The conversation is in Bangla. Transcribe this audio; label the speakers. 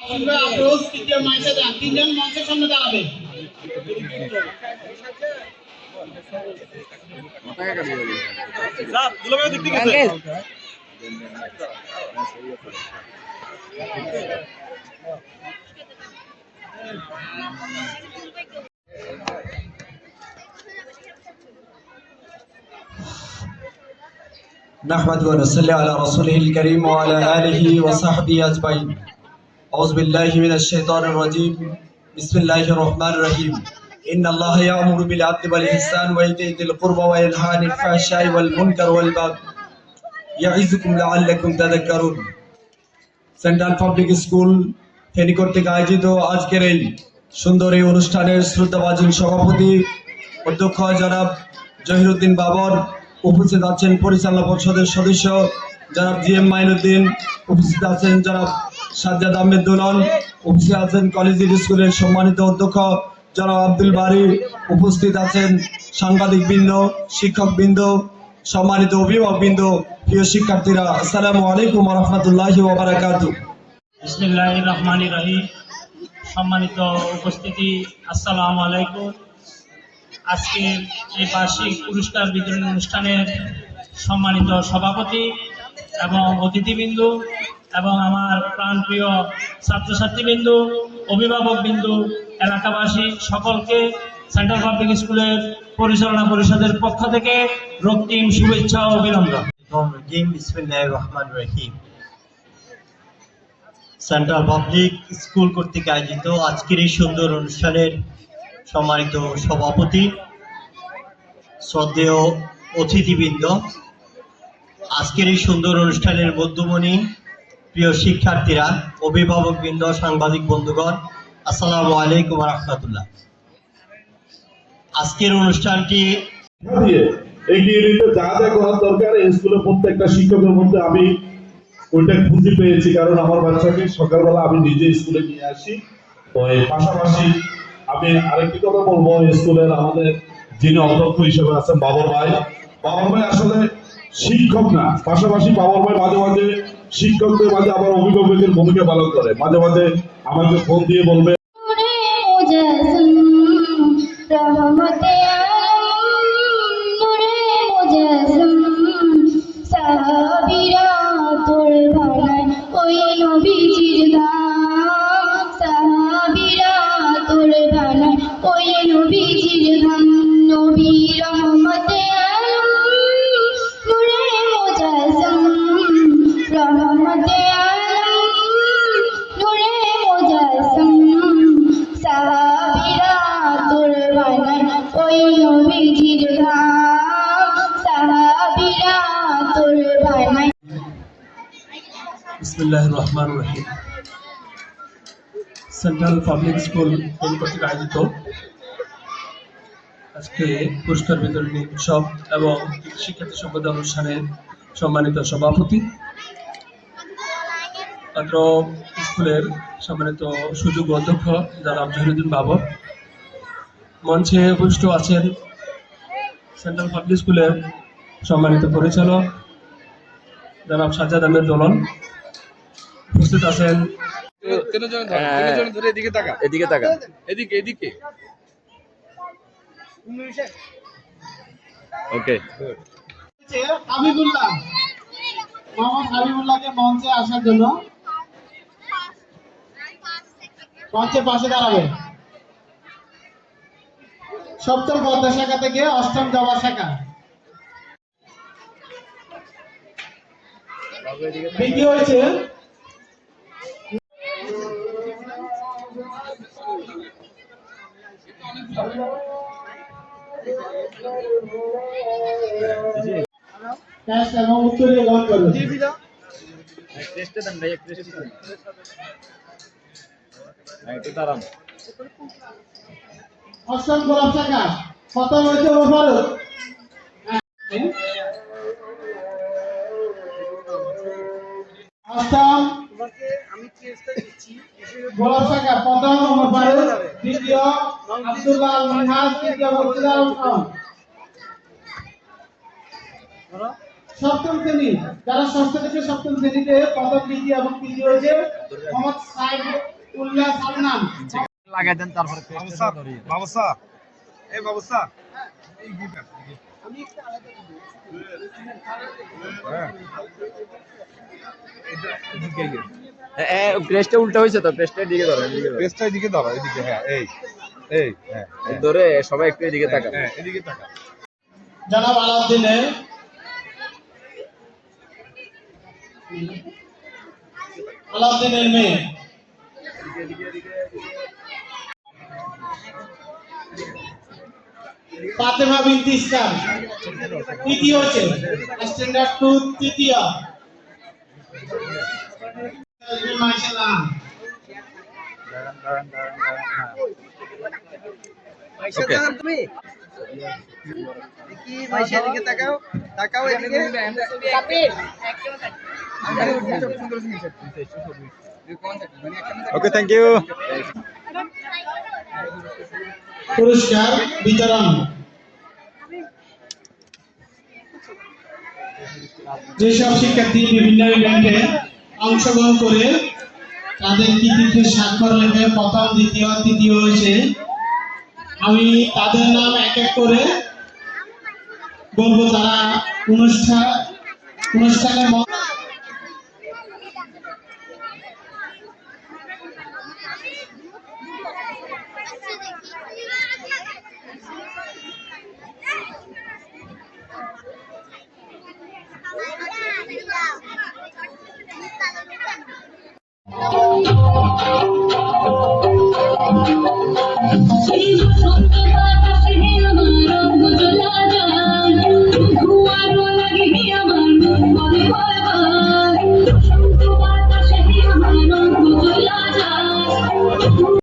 Speaker 1: আফরোজ তৃতীয় মাইশা যান, তিনজন মঞ্চের সামনে দাঁড়াবে।
Speaker 2: نحمد ونصلي على رسوله الكريم وعلى آله وصحبه أجمعين. أعوذ بالله من الشيطان الرجيم. بسم الله الرحمن الرحيم. إن الله يأمر بالعدل والإحسان وإيتاء ذي القربى وينهى عن الفحشاء والمنكر والبغي يعظكم لعلكم تذكرون. সেন্ট্রাল পাবলিক স্কুল ফেনী কর্তৃক আয়োজিত আজকের এই সুন্দর এই অনুষ্ঠানের শ্রদ্ধাভাজন সভাপতি অধ্যক্ষ জনাব জহিরুদ্দিন বাবর, উপস্থিত আছেন পরিচালনা পর্ষদের সদস্য জনাব জিএম মাইনুদ্দিন, উপস্থিত আছেন জনাব সাজ্জাদ আহমেদ দুলন, উপস্থিত আছেন কলেজিয়েট স্কুলের সম্মানিত অধ্যক্ষ জনাব আব্দুল বারী, উপস্থিত আছেন সাংবাদিক বৃন্দ, শিক্ষক বৃন্দ, সম্মানিত অভিভাবক বৃন্দ, প্রিয় শিক্ষার্থীরা, আসসালামু আলাইকুম ওয়া রাহমাতুল্লাহি ওয়া বারাকাতুহু।
Speaker 3: বিসমিল্লাহির রহমানির রহিম। সম্মানিত উপস্থিতি, আসসালামু আলাইকুম। আজকের এই বার্ষিক পুরস্কার বিতরণ অনুষ্ঠানের সম্মানিত সভাপতি এবং অতিথিবৃন্দ এবং আমার প্রাণপ্রিয় ছাত্রছাত্রীবৃন্দ, অভিভাবকবৃন্দ, এলাকাবাসী সকলকে সেন্ট্রাল পাবলিক স্কুলের পরিচালনা পরিষদের পক্ষ থেকে রক্তিম শুভেচ্ছা ও অভিনন্দন।
Speaker 4: বিসমিল্লাহির রহমানির রহিম। সেন্ট্রাল পাবলিক স্কুল কর্তৃক আয়োজিত আজকের এই সুন্দর অনুষ্ঠানের সম্মানিত সভাপতি, শ্রদ্ধেয় অতিথিবৃন্দ, আজকের এই সুন্দর অনুষ্ঠানের মধ্যমণি, প্রিয় শিক্ষার্থীরা, অভিভাবকবৃন্দ, সাংবাদিক বন্ধুগণ, আসসালামু আলাইকুম ওয়া রাহমাতুল্লাহ। আজকের অনুষ্ঠানটি
Speaker 5: এগিয়ে নিতে যা যা করার দরকার স্কুলের প্রত্যেকটা শিক্ষকের মধ্যে আমি ওইটা খুঁজে পেয়েছি, কারণ আমার বাচ্চাকে সকালবেলা আমি নিজে স্কুলে নিয়ে আসি। তো এর পাশাপাশি আমি আরেকটি কথা বলবো, স্কুলের আমাদের যিনি অধ্যক্ষ হিসেবে আছেন বাবর ভাই আসলে শিক্ষক না, পাশাপাশি বাবর ভাই মাঝে মাঝে শিক্ষকদের মাঝে আবার অভিভাবকের ভূমিকা পালন করে। মাঝে মাঝে আমাকে ফোন দিয়ে বলবে
Speaker 2: বিসমিল্লাহির রহমানির রহিম। সেন্ট্রাল পাবলিক স্কুল ফেনী কর্তৃক আয়োজিত আজকে পুরস্কার বিতরণী উৎসব এবং শিক্ষার্থী সম্পদ অনুষ্ঠানের সম্মানিত সভাপতি, অত্র স্কুলের সম্মানিত সুযোগ্য অধ্যক্ষ জনাব জহিরুদ্দিন বাবর, মঞ্চে উপস্থিত আছেন সেন্ট্রাল পাবলিক স্কুলের সম্মানিত পরিচালক জনাব সাজ্জাদ আহমেদ দোলন, উপস্থিত আছেন
Speaker 1: হাবিবুল্লাহ, মোহাম্মদ হাবিবুল্লাহকে মঞ্চে আসার জন্য মঞ্চের পাশে দাঁড়াবে। সপ্তম পদ্মা শাখা থেকে অষ্টম জবা শাখা। দ্বিতীয় হয়েছে এবং উত্তরীয় গ্রহণ করবে। অষ্টম গোলাপ শাখা, প্রথম হয়েছে মোবারক। অষ্টম গোলাপ শাখা, প্রথম মোবারক, দ্বিতীয় আব্দুল্লাহ আল মিনহাজ, তৃতীয় মুর্শিদা আল খান। সপ্তম শ্রেণী, যারা ষষ্ঠ থেকে সপ্তম শ্রেণীতে প্রথম, দ্বিতীয় এবং তৃতীয় হয়েছে মোহাম্মদ সাইদ আব্দুল্লাহ সালমান,
Speaker 6: লাগাই দেন তারপরে
Speaker 7: বাবুসা এই বাবুসা
Speaker 6: প্রেসটা উল্টা হয়েছে তো, প্রেসটা দিকে ধরো,
Speaker 7: পেজটা এদিকে ধরো, এদিকে, হ্যাঁ এই হ্যাঁ
Speaker 6: ধরে সবাই একটু এদিকে তাকান।
Speaker 7: হ্যাঁ এদিকে তাকা।
Speaker 1: জনাব আলাউদ্দিনের মেয়ে ফাতেমা বিনতি ইসলাম, তৃতীয় হচ্ছে স্ট্যান্ডার্ড 2 তৃতীয়। মাশাআল্লাহ।
Speaker 7: ওকে, থ্যাংক ইউ।
Speaker 1: পুরস্কার বিতরণ। যেসব শিক্ষার্থী বিভিন্ন ইভেন্টে অংশগ্রহণ করে তাদের কৃতিত্বের স্বাক্ষর রেখে প্রথম, দ্বিতীয়, তৃতীয় হয়েছে, আমি তাদের নাম এক এক করে বলবো। তারা অনুষ্ঠানের